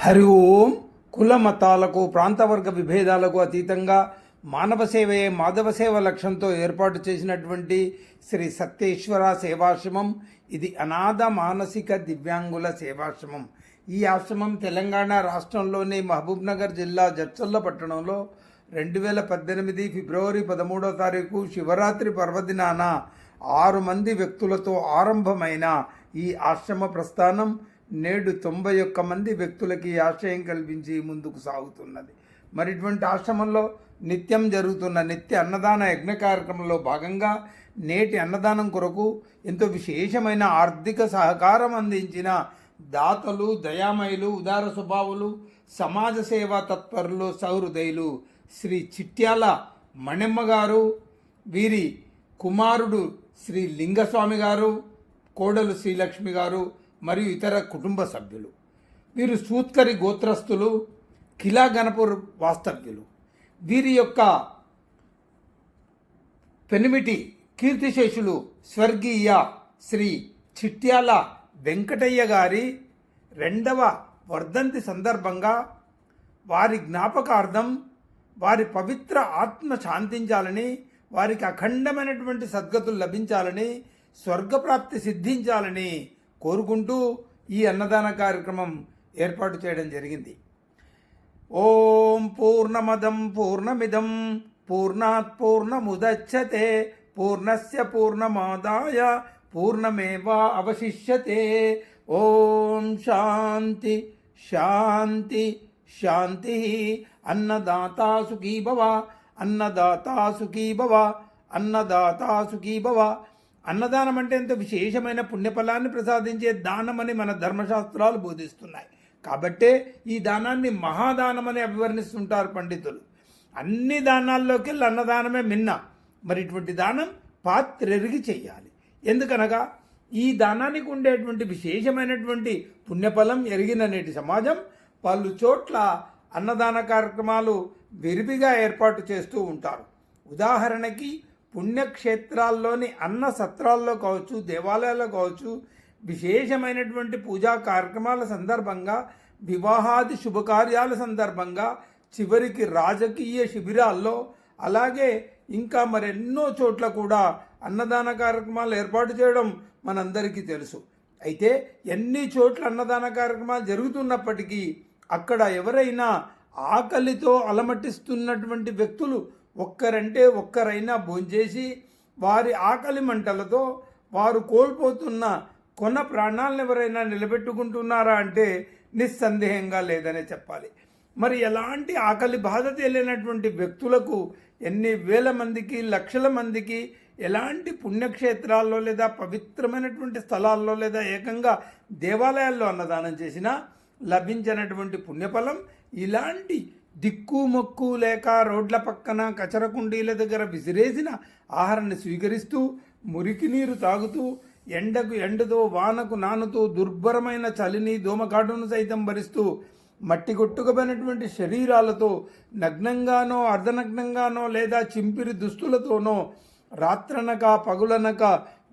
హరి ఓం. కుల మతాలకు ప్రాంతవర్గ విభేదాలకు అతీతంగా మానవ సేవయే మాధవ సేవ లక్ష్యంతో ఏర్పాటు చేసినటువంటి శ్రీ సత్యేశ్వర సేవాశ్రమం ఇది అనాథ మానసిక దివ్యాంగుల సేవాశ్రమం. ఈ ఆశ్రమం తెలంగాణ రాష్ట్రంలోని మహబూబ్నగర్ జిల్లా జడ్చర్ల పట్టణంలో 2018 ఫిబ్రవరి 13వ తారీఖు శివరాత్రి పర్వదినాన 6 మంది వ్యక్తులతో ఆరంభమైన ఈ ఆశ్రమ ప్రస్థానం నేడు 91 మంది వ్యక్తులకి ఆశ్రయం కల్పించి ముందుకు సాగుతున్నది. మరి ఇటువంటి ఆశ్రమంలో నిత్యం జరుగుతున్న నిత్య అన్నదాన యజ్ఞ కార్యక్రమంలో భాగంగా నేటి అన్నదానం కొరకు ఎంతో విశేషమైన ఆర్థిక సహకారం అందించిన దాతలు, దయామయులు, ఉదార స్వభావులు, సమాజ సేవా తత్పరులు, సహృదయులు శ్రీ చిట్యాల మణెమ్మ గారు, వీరి కుమారుడు శ్రీ లింగస్వామి గారు, కోడలు శ్రీలక్ష్మి గారు మరియు ఇతర కుటుంబ సభ్యులు. వీరు సూత్కరి గోత్రస్తులు, కిలా గణపూర్ వాస్తవ్యులు. వీరి యొక్క పెనిమిటి కీర్తిశేషులు స్వర్గీయ శ్రీ చిట్యాల వెంకటయ్య గారి 2వ వర్ధంతి సందర్భంగా వారి జ్ఞాపకార్థం వారి పవిత్ర ఆత్మ శాంతించాలని, వారికి అఖండమైనటువంటి సద్గతులు లభించాలని, స్వర్గప్రాప్తి సిద్ధించాలని కోరుకుంటూ ఈ అన్నదాన కార్యక్రమం ఏర్పాటు చేయడం జరిగింది. ఓం పూర్ణమదం పూర్ణమిదం పూర్ణాత్ పూర్ణముదచ్యతే పూర్ణస్య పూర్ణమాదాయ పూర్ణమేవా అవశిష్యతే. ఓం శాంతి శాంతి శాంతి. అన్నదాతా సుఖీ భవ, అన్నదాతా సుఖీ భవ, అన్నదాతా సుఖీ భవ. అన్నదానం అంటే ఎంతో విశేషమైన పుణ్యఫలాన్ని ప్రసాదించే దానమని మన ధర్మశాస్త్రాలు బోధిస్తున్నాయి. కాబట్టే ఈ దానాన్ని మహాదానమని అభివర్ణిస్తుంటారు పండితులు. అన్ని దానాల్లోకి అన్నదానమే మిన్న. మరి ఇటువంటి దానం పాత్రెరిగి చేయాలి. ఎందుకనగా ఈ దానానికి ఉండేటువంటి విశేషమైనటువంటి పుణ్యఫలం ఎరిగిన నేటి సమాజం పలు చోట్ల అన్నదాన కార్యక్రమాలు విరివిగా ఏర్పాటు చేస్తూ ఉంటారు. ఉదాహరణకి పుణ్యక్షేత్రాల్లోని అన్న సత్రాల్లో కావచ్చు, దేవాలయాల్లో కావచ్చు, విశేషమైనటువంటి పూజా కార్యక్రమాల సందర్భంగా, వివాహాది శుభకార్యాల సందర్భంగా, చివరికి రాజకీయ శిబిరాల్లో, అలాగే ఇంకా మరెన్నో చోట్ల కూడా అన్నదాన కార్యక్రమాలు ఏర్పాటు చేయడం మనందరికీ తెలుసు. అయితే ఎన్ని చోట్ల అన్నదాన కార్యక్రమాలు జరుగుతున్నప్పటికీ అక్కడ ఎవరైనా ఆకలితో అలమటిస్తున్నటువంటి వ్యక్తులు ఒక్కరంటే ఒక్కరైనా భోంచేసి వారి ఆకలి మంటలతో వారు కోల్పోతున్న కొన ప్రాణాలను ఎవరైనా నిలబెట్టుకుంటున్నారా అంటే నిస్సందేహంగా లేదనే చెప్పాలి. మరి ఎలాంటి ఆకలి బాధ తెలియనటువంటి వ్యక్తులకు ఎన్ని వేల మందికి, లక్షల మందికి ఎలాంటి పుణ్యక్షేత్రాల్లో లేదా పవిత్రమైనటువంటి స్థలాల్లో లేదా ఏకంగా దేవాలయాల్లో అన్నదానం చేసినా లభించినటువంటి పుణ్యఫలం ఇలాంటి దిక్కు మొక్కు లేక రోడ్ల పక్కన కచర కుండీల దగ్గర విసిరేసిన ఆహారాన్ని స్వీకరిస్తూ, మురికి నీరు తాగుతూ, ఎండకు ఎండతో వానకు నానుతూ, దుర్భరమైన చలిని దోమకాటును సైతం భరిస్తూ, మట్టి కొట్టుకుపోయినటువంటి శరీరాలతో నగ్నంగానో అర్ధనగ్నంగానో లేదా చింపిరి దుస్తులతోనో రాత్రనక పగులనక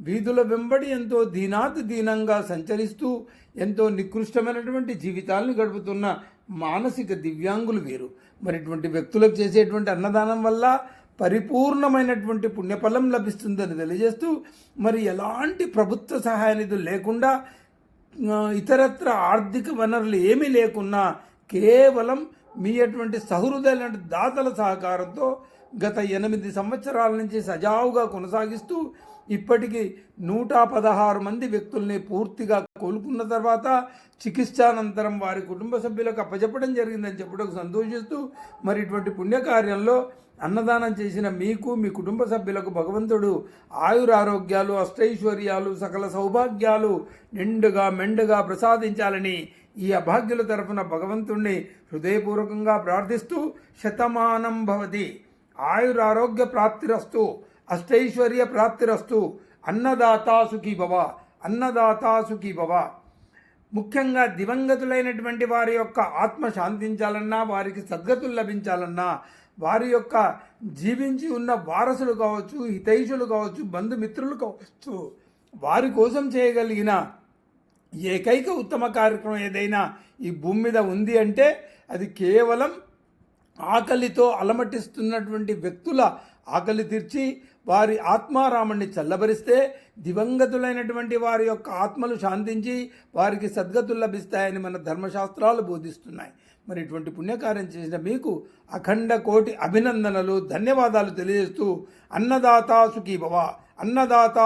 వీధుల వెంబడి ఎంతో దీనంగా సంచరిస్తూ ఎంతో నికృష్టమైనటువంటి జీవితాలను గడుపుతున్న మానసిక దివ్యాంగులు వీరు. మరి ఇటువంటి వ్యక్తులకు చేసేటువంటి అన్నదానం వల్ల పరిపూర్ణమైనటువంటి పుణ్యఫలం లభిస్తుందని తెలియజేస్తూ, మరి ఎలాంటి ప్రభుత్వ సహాయ నిధులు లేకుండా, ఇతరత్ర ఆర్థిక వనరులు ఏమీ లేకున్నా కేవలం మీ అటువంటి సహృదయులైన దాతల సహకారంతో గత 8 సంవత్సరాల నుంచి సజావుగా కొనసాగిస్తూ ఇప్పటికీ 116 మంది వ్యక్తుల్ని పూర్తిగా కోలుకున్న తర్వాత చికిత్సానంతరం వారి కుటుంబ సభ్యులకు అప్పచెప్పడం జరిగిందని చెప్పడం సంతోషిస్తూ, మరి ఇటువంటి పుణ్యకార్యంలో అన్నదానం చేసిన మీకు, మీ కుటుంబ సభ్యులకు భగవంతుడు ఆయురారోగ్యాలు, అష్టైశ్వర్యాలు, సకల సౌభాగ్యాలు నిండుగా మెండుగా ప్రసాదించాలని ఈ అభాగ్యుల తరఫున భగవంతుణ్ణి హృదయపూర్వకంగా ప్రార్థిస్తూ, శతమానం భవతి, ఆయురారోగ్య ప్రాప్తిరస్తు, అష్టైశ్వర్య ప్రాప్తిరస్తు, అన్నదాతా సుఖీ భవ, అన్నదాతా సుఖీ భవ. ముఖ్యంగా దివంగతులైనటువంటి వారి యొక్క ఆత్మ శాంతించాలన్నా, వారికి సద్గతులు లభించాలన్నా, వారి యొక్క జీవించి ఉన్న వారసులు కావచ్చు, హితైషులు కావచ్చు, బంధుమిత్రులు కావచ్చు, వారి కోసం చేయగలిగిన ఏకైక ఉత్తమ కార్యక్రమం ఏదైనా ఈ భూమి మీద ఉంది అంటే అది కేవలం ఆకలితో అలమటిస్తున్నటువంటి వ్యక్తుల ఆకలి తీర్చి వారి ఆత్మారాముణ్ణి చల్లబరిస్తే దివంగతులైనటువంటి వారి యొక్క ఆత్మలు శాంతించి వారికి సద్గతులు లభిస్తాయని మన ధర్మశాస్త్రాలు బోధిస్తున్నాయి. మరి ఇటువంటి పుణ్యకార్యం చేసిన మీకు అఖండ కోటి అభినందనలు, ధన్యవాదాలు తెలియజేస్తూ అన్నదాత సుఖీభవ. అన్నదాత